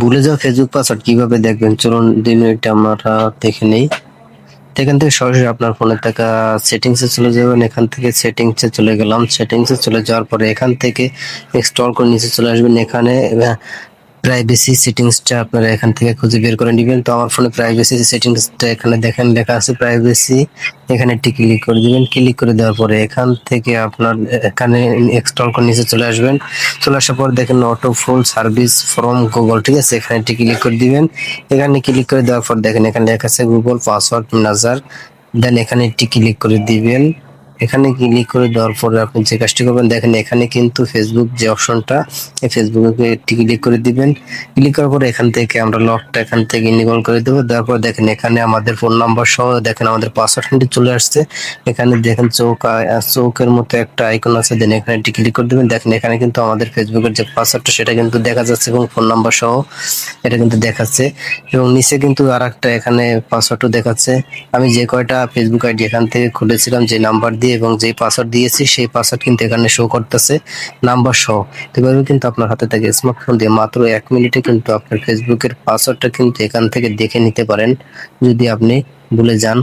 ভুলে যাওয়া Facebook password কিভাবে দেখবেন, চলুন 2 মিনিট আমরা দেখে নেই। তো এখান থেকে সরাসরি আপনার ফোনে থাকা সেটিংসে চলে যাবেন। এখান থেকে সেটিংসে চলে গেলাম। সেটিংসে চলে যাওয়ার পরে এখান থেকে স্ক্রল করে নিচে চলে আসবেন। এখানে প্রাইভেসি সেটিংসটা আপনারা এখান থেকে খুঁজে বের করে নেবেন। তো আমার ফোনে প্রাইভেসি সেটিংসটা এখানে দেখেন লেখা আছে প্রাইভেসি, এখানে একটি ক্লিক করে দিবেন। ক্লিক করে দেওয়ার পরে এখান থেকে আপনার এখানে স্ক্রল করে নিচে চলে আসবেন। চলে আসার পর দেখেন auto full service from Google, ঠিক আছে, এখানে একটি ক্লিক করে দিবেন। এখানে ক্লিক করে দেওয়ার পর দেখেন এখানে লেখা আছে গুগল পাসওয়ার্ড ম্যানেজার, দেন এখানে একটি ক্লিক করে দিবেন। এখানে ক্লিক করে দেওয়ার পরে আপনি যে কাজটি করবেন দেখেন এখানে কিন্তু ফেসবুক যে অপশনটা, এই ফেসবুকে একটি ক্লিক করে দিবেন। ক্লিক করার পরে এখান থেকে আমরা লকটা এখান থেকে ইনেবল করে দেবো। দেওয়ার পর দেখেন এখানে আমাদের ফোন নাম্বার সহ দেখেন আমাদের পাসওয়ার্ড কিন্তু চলে আসছে। এখানে দেখেন চৌকের মতো একটা আইকন আছে, দেন এখানে একটি ক্লিক করে দেবেন। দেখেন এখানে কিন্তু আমাদের ফেসবুকের যে পাসওয়ার্ডটা সেটা কিন্তু দেখা যাচ্ছে এবং ফোন নাম্বার সহ এটা কিন্তু দেখাচ্ছে, এবং নিচে কিন্তু আরেকটা এখানে পাসওয়ার্ডও দেখাচ্ছে। আমি যে কয়টা ফেসবুক আইডি এখান থেকে খুলেছিলাম যে নাম্বার দিয়ে এবং যে পাসওয়ার্ড দিয়েছি সেই পাসওয়ার্ড কিন্তু এখানে শো করতেছে নাম্বার সহ। তো এভাবে কিন্তু আপনার হাতে থেকে স্মার্টফোন দিয়ে মাত্র 1 মিনিটে কিন্তু আপনার ফেসবুকের পাসওয়ার্ডটা কিন্তু এখান থেকে দেখে নিতে পারেন যদি আপনি ভুলে যান।